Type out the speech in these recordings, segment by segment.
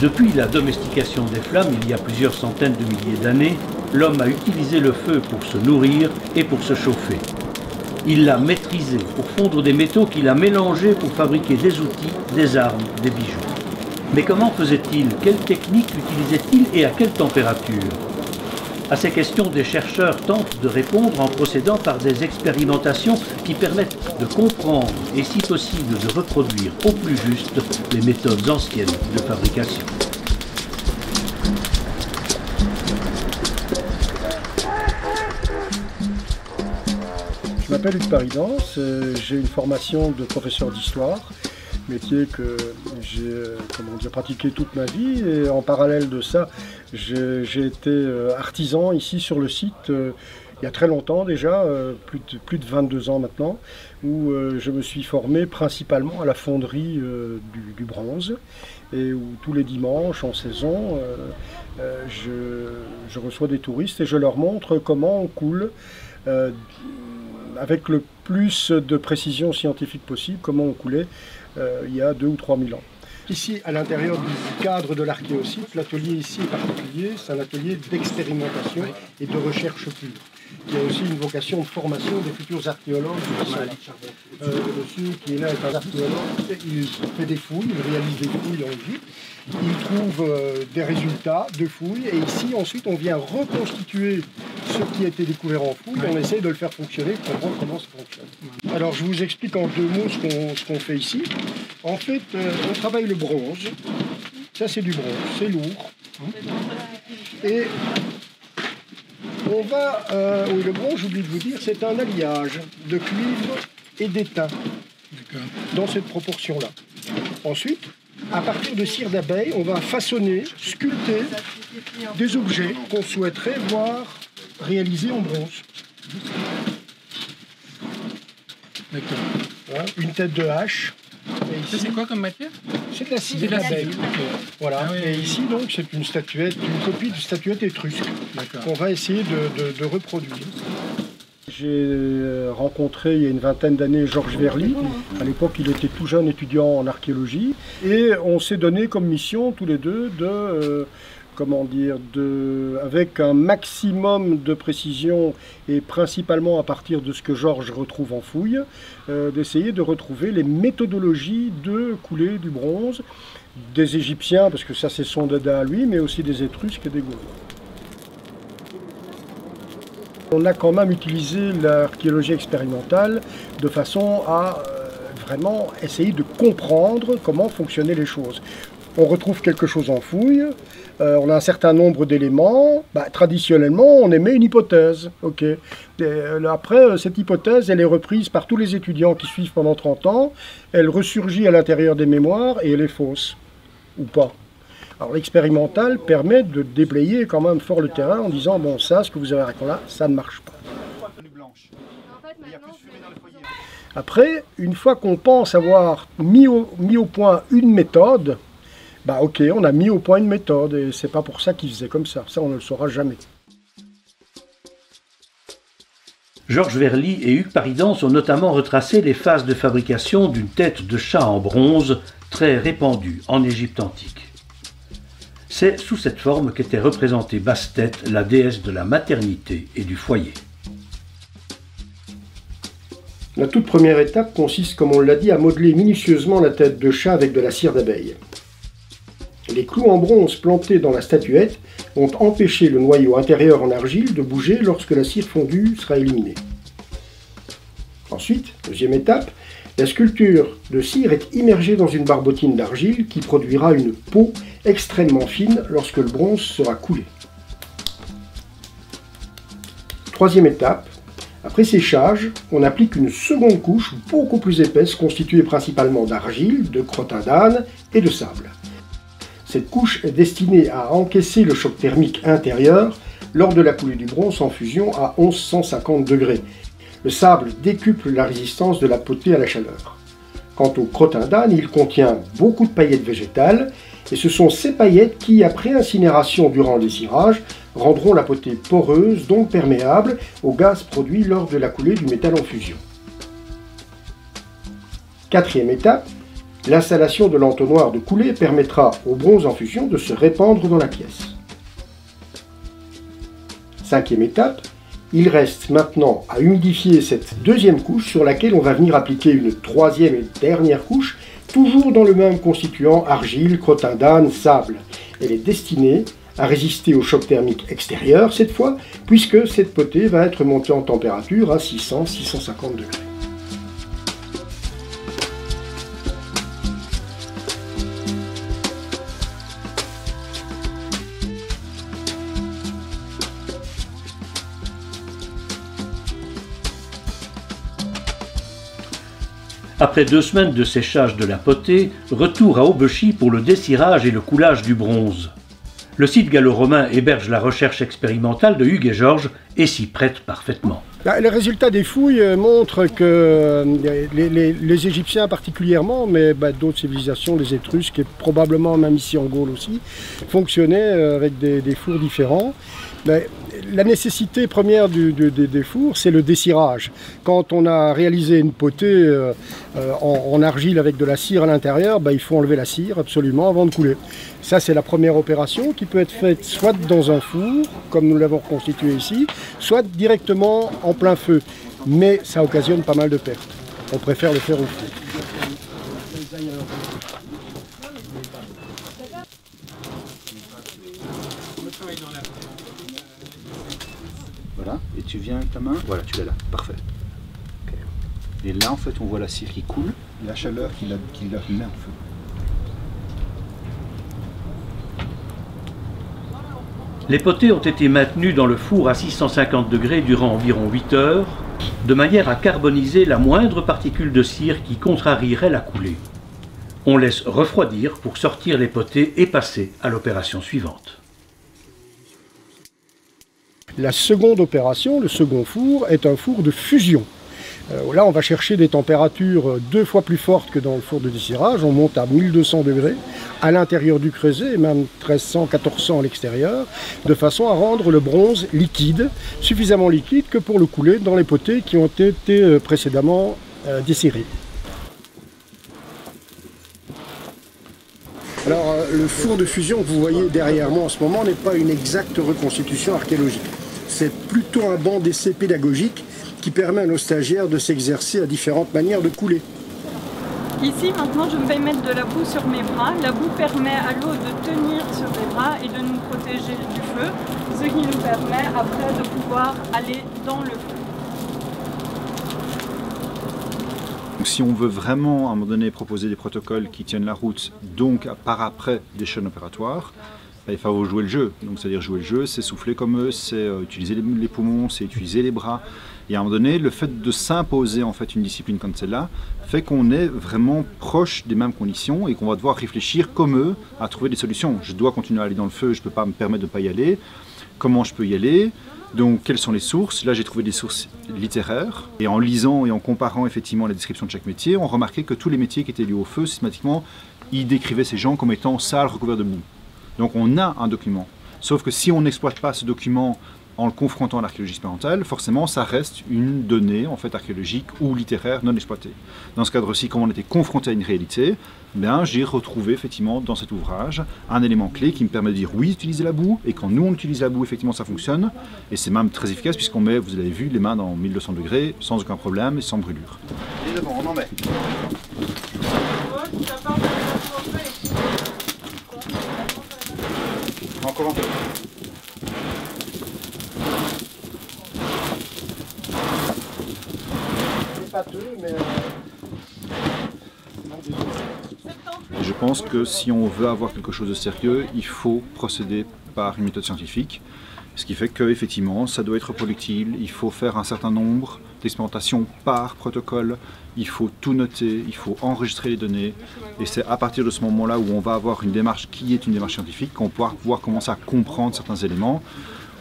Depuis la domestication des flammes, il y a plusieurs centaines de milliers d'années, l'homme a utilisé le feu pour se nourrir et pour se chauffer. Il l'a maîtrisé pour fondre des métaux qu'il a mélangés pour fabriquer des outils, des armes, des bijoux. Mais comment faisait-il? Quelle technique utilisait-il et à quelle température? À ces questions, des chercheurs tentent de répondre en procédant par des expérimentations qui permettent de comprendre et, si possible, de reproduire au plus juste les méthodes anciennes de fabrication. Je m'appelle Hugues Paridance, j'ai une formation de professeur d'histoire, métier que j'ai pratiqué toute ma vie, et en parallèle de ça, j'ai été artisan ici sur le site il y a très longtemps déjà, plus de 22 ans maintenant, où je me suis formé principalement à la fonderie du bronze, et où tous les dimanches en saison, je reçois des touristes et je leur montre comment on coule avec le plus de précision scientifique possible, comment on coulait il y a 2 ou 3 000 ans. Ici, à l'intérieur du cadre de l'archéosite, l'atelier ici est particulier, c'est un atelier d'expérimentation et de recherche pure. Il y a aussi une vocation de formation des futurs archéologues qui sont là. Monsieur qui est là est un archéologue, il fait des fouilles, il réalise des fouilles en Égypte, il trouve des résultats de fouilles, et ici ensuite on vient reconstituer ce qui a été découvert en fouille, on essaye de le faire fonctionner pour comprendre comment ça fonctionne. Alors je vous explique en 2 mots ce qu'on fait ici. En fait, on travaille le bronze, ça c'est du bronze, c'est lourd, et on va, oui, le bronze, j'oublie de vous dire, c'est un alliage de cuivre et d'étain, dans cette proportion-là. Ensuite, à partir de cire d'abeille, on va façonner, sculpter des objets qu'on souhaiterait voir réalisés en bronze. D'accord. Voilà, une tête de hache. Ça, c'est quoi comme matière? C'est de la cire d'abeille. Voilà. Ah oui, et ici, donc, c'est une statuette, une copie de statuette étrusque qu'on va essayer de reproduire. J'ai rencontré il y a une vingtaine d'années Georges Verly. À l'époque, il était tout jeune étudiant en archéologie. Et on s'est donné comme mission, tous les deux, avec un maximum de précision et principalement à partir de ce que Georges retrouve en fouille, d'essayer de retrouver les méthodologies de coulée du bronze des Égyptiens, parce que ça c'est son dada à lui, mais aussi des Étrusques et des Gaulois. On a quand même utilisé l'archéologie expérimentale de façon à vraiment essayer de comprendre comment fonctionnaient les choses. On retrouve quelque chose en fouille, on a un certain nombre d'éléments, traditionnellement on émet une hypothèse. Okay. Après, cette hypothèse elle est reprise par tous les étudiants qui suivent pendant 30 ans, elle ressurgit à l'intérieur des mémoires et elle est fausse, ou pas. Alors l'expérimental permet de déblayer quand même fort le terrain en disant bon ça, ce que vous avez raconté là, ça ne marche pas. Après, une fois qu'on pense avoir mis au point une méthode, ok, on a mis au point une méthode et c'est pas pour ça qu'il faisait comme ça. Ça, on ne le saura jamais. Georges Verly et Hugues Paridance ont notamment retracé les phases de fabrication d'une tête de chat en bronze très répandue en Égypte antique. C'est sous cette forme qu'était représentée Bastet, la déesse de la maternité et du foyer. La toute première étape consiste, comme on l'a dit, à modeler minutieusement la tête de chat avec de la cire d'abeille. Les clous en bronze plantés dans la statuette vont empêcher le noyau intérieur en argile de bouger lorsque la cire fondue sera éliminée. Ensuite, deuxième étape, la sculpture de cire est immergée dans une barbotine d'argile qui produira une peau extrêmement fine lorsque le bronze sera coulé. Troisième étape, après séchage, on applique une seconde couche beaucoup plus épaisse constituée principalement d'argile, de crottin d'âne et de sable. Cette couche est destinée à encaisser le choc thermique intérieur lors de la coulée du bronze en fusion à 1150 degrés. Le sable décuple la résistance de la potée à la chaleur. Quant au crottin d'âne, il contient beaucoup de paillettes végétales et ce sont ces paillettes qui, après incinération durant le cirage, rendront la potée poreuse, donc perméable au gaz produit lors de la coulée du métal en fusion. Quatrième étape, L'installation de l'entonnoir de coulée permettra au bronze en fusion de se répandre dans la pièce. Cinquième étape, il reste maintenant à humidifier cette deuxième couche sur laquelle on va venir appliquer une troisième et dernière couche, toujours dans le même constituant argile, crottin d'âne, sable. Elle est destinée à résister au choc thermique extérieur cette fois, puisque cette potée va être montée en température à 600-650 degrés. Après 2 semaines de séchage de la potée, retour à Aubechy pour le dessirage et le coulage du bronze. Le site gallo-romain héberge la recherche expérimentale de Hugues et Georges et s'y prête parfaitement. Les résultats des fouilles montrent que les Égyptiens particulièrement, mais d'autres civilisations, les Étrusques et probablement même ici en Gaule aussi, fonctionnaient avec des fours différents. La nécessité première des fours, c'est le dessirage. Quand on a réalisé une potée en argile avec de la cire à l'intérieur, il faut enlever la cire absolument avant de couler. Ça, c'est la première opération qui peut être faite soit dans un four, comme nous l'avons reconstitué ici, soit directement en plein feu. Mais ça occasionne pas mal de pertes. On préfère le faire au four. Voilà, et tu viens avec ta main, voilà, tu l'as là, parfait. Okay. Et là, en fait, on voit la cire qui coule, la chaleur qui la met en feu. Les potées ont été maintenues dans le four à 650 degrés durant environ 8 heures, de manière à carboniser la moindre particule de cire qui contrarierait la coulée. On laisse refroidir pour sortir les potées et passer à l'opération suivante. La seconde opération, le second four, est un four de fusion. Là, on va chercher des températures 2 fois plus fortes que dans le four de dessirage. On monte à 1200 degrés à l'intérieur du creuset, et même 1300-1400 à l'extérieur, de façon à rendre le bronze liquide, suffisamment liquide que pour le couler dans les potées qui ont été précédemment dessirées. Alors, le four de fusion que vous voyez derrière moi en ce moment n'est pas une exacte reconstitution archéologique. C'est plutôt un banc d'essai pédagogique qui permet à nos stagiaires de s'exercer à différentes manières de couler. Ici, maintenant, je vais mettre de la boue sur mes bras. La boue permet à l'eau de tenir sur les bras et de nous protéger du feu, ce qui nous permet après de pouvoir aller dans le feu. Donc, si on veut vraiment, à un moment donné, proposer des protocoles qui tiennent la route, donc par après des chaînes opératoires, il faut jouer le jeu. Donc, c'est-à-dire jouer le jeu, c'est souffler comme eux, c'est utiliser les poumons, c'est utiliser les bras. Et à un moment donné, le fait de s'imposer en fait une discipline comme celle-là fait qu'on est vraiment proche des mêmes conditions et qu'on va devoir réfléchir comme eux à trouver des solutions. Je dois continuer à aller dans le feu, je ne peux pas me permettre de ne pas y aller. Comment je peux y aller? Donc, quelles sont les sources? Là, j'ai trouvé des sources littéraires. Et en lisant et en comparant effectivement les descriptions de chaque métier, on remarquait que tous les métiers qui étaient liés au feu, systématiquement, ils décrivaient ces gens comme étant sales, recouverts de boue. Donc, on a un document. Sauf que si on n'exploite pas ce document en le confrontant à l'archéologie expérimentale, forcément, ça reste une donnée en fait archéologique ou littéraire non exploitée. Dans ce cadre-ci, comme on était confronté à une réalité, j'ai retrouvé effectivement dans cet ouvrage un élément clé qui me permet de dire oui, utiliser la boue, et quand nous on utilise la boue, effectivement ça fonctionne, et c'est même très efficace puisqu'on met, vous l'avez vu, les mains dans 1200 degrés sans aucun problème et sans brûlure. Et devant, on en met. Encore un peu. Et je pense que si on veut avoir quelque chose de sérieux, il faut procéder par une méthode scientifique. Ce qui fait qu'effectivement, ça doit être reproductible, il faut faire un certain nombre d'expérimentations par protocole, il faut tout noter, il faut enregistrer les données. Et c'est à partir de ce moment-là où on va avoir une démarche qui est une démarche scientifique, qu'on va pouvoir commencer à comprendre certains éléments.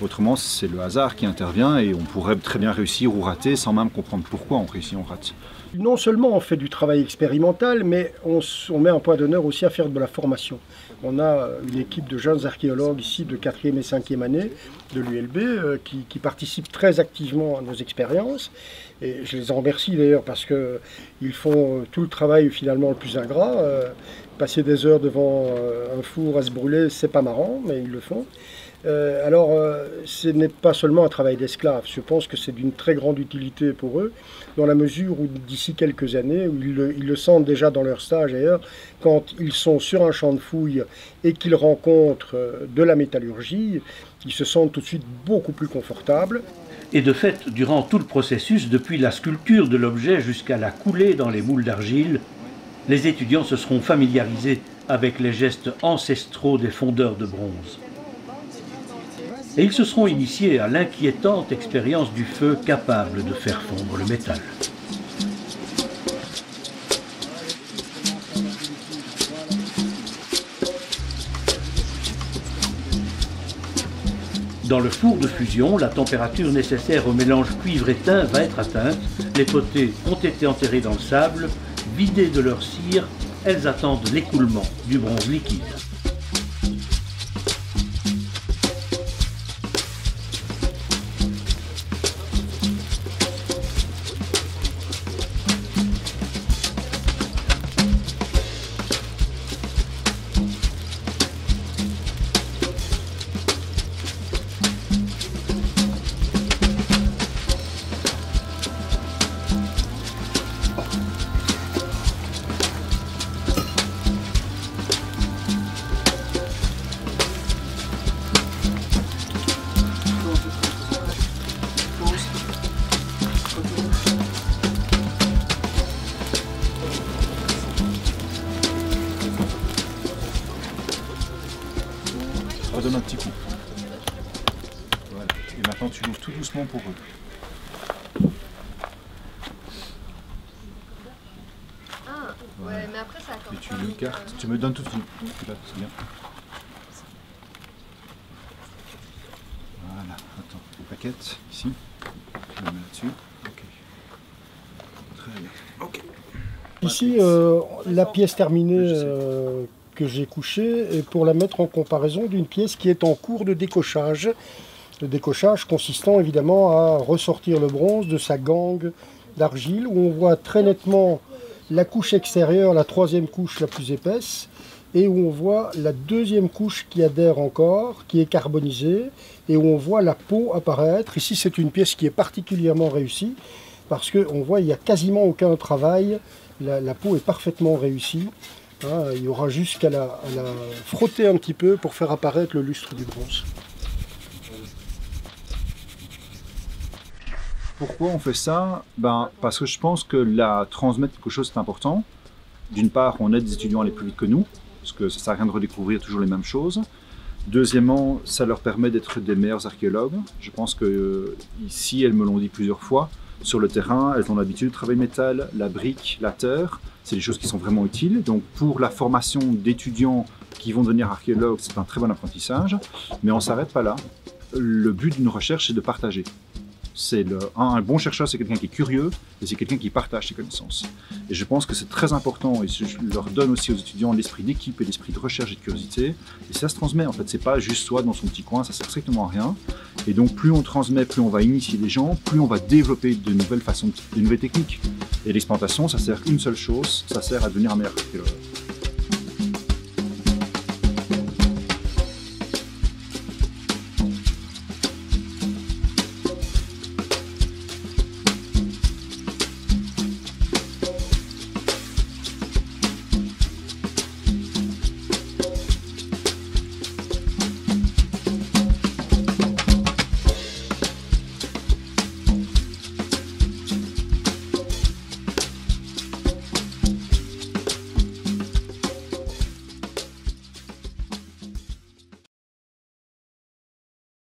Autrement, c'est le hasard qui intervient et on pourrait très bien réussir ou rater sans même comprendre pourquoi on réussit ou on rate. Non seulement on fait du travail expérimental, mais on met un point d'honneur aussi à faire de la formation. On a une équipe de jeunes archéologues ici de 4e et 5e année de l'ULB qui participent très activement à nos expériences. Et je les en remercie d'ailleurs parce qu'ils font tout le travail finalement le plus ingrat. Passer des heures devant un four à se brûler, c'est pas marrant, mais ils le font. Alors, ce n'est pas seulement un travail d'esclave. Je pense que c'est d'une très grande utilité pour eux, dans la mesure où d'ici quelques années, où ils le sentent déjà dans leur stage d'ailleurs, quand ils sont sur un champ de fouilles et qu'ils rencontrent de la métallurgie, ils se sentent tout de suite beaucoup plus confortables. Et de fait, durant tout le processus, depuis la sculpture de l'objet jusqu'à la coulée dans les moules d'argile, les étudiants se seront familiarisés avec les gestes ancestraux des fondeurs de bronze. Et ils se seront initiés à l'inquiétante expérience du feu capable de faire fondre le métal. Dans le four de fusion, la température nécessaire au mélange cuivre-étain va être atteinte. Les potées ont été enterrées dans le sable, vidées de leur cire, elles attendent l'écoulement du bronze liquide. Redonne un petit coup. Voilà. Et maintenant tu l'ouvres tout doucement pour eux. Ah, voilà. Ouais, mais après ça Et tu le cartes, tu me donnes tout de suite. Là, c'est bien. Voilà, attends, les paquettes, ici. Je le mets là-dessus. Ok. Très bien. Ok. Ici, la pièce terminée que j'ai couchée est pour la mettre en comparaison d'une pièce qui est en cours de décochage. Le décochage consistant évidemment à ressortir le bronze de sa gangue d'argile où on voit très nettement la couche extérieure, la troisième couche la plus épaisse, et où on voit la deuxième couche qui adhère encore, qui est carbonisée, et où on voit la peau apparaître. Ici, c'est une pièce qui est particulièrement réussie, parce qu'on voit qu'il n'y a quasiment aucun travail, la peau est parfaitement réussie. Hein, il y aura juste qu'à la frotter un petit peu pour faire apparaître le lustre du bronze. Pourquoi on fait ça? Parce que je pense que la transmettre quelque chose c'est important. D'une part, on aide les étudiants à aller plus vite que nous, parce que ça ne sert à rien de redécouvrir toujours les mêmes choses. Deuxièmement, ça leur permet d'être des meilleurs archéologues. Je pense que ici, elles me l'ont dit plusieurs fois, sur le terrain, elles ont l'habitude de travailler le métal, la brique, la terre. C'est des choses qui sont vraiment utiles. Donc pour la formation d'étudiants qui vont devenir archéologues, c'est un très bon apprentissage. Mais on ne s'arrête pas là. Le but d'une recherche, c'est de partager. Un bon chercheur, c'est quelqu'un qui est curieux et c'est quelqu'un qui partage ses connaissances. Et je pense que c'est très important et je leur donne aussi aux étudiants l'esprit d'équipe et l'esprit de recherche et de curiosité. Et ça se transmet en fait, c'est pas juste soi dans son petit coin, ça sert strictement à rien. Et donc plus on transmet, plus on va initier les gens, plus on va développer de nouvelles façons, de nouvelles techniques. Et l'expérimentation, ça sert une seule chose, ça sert à devenir un meilleur archéologue.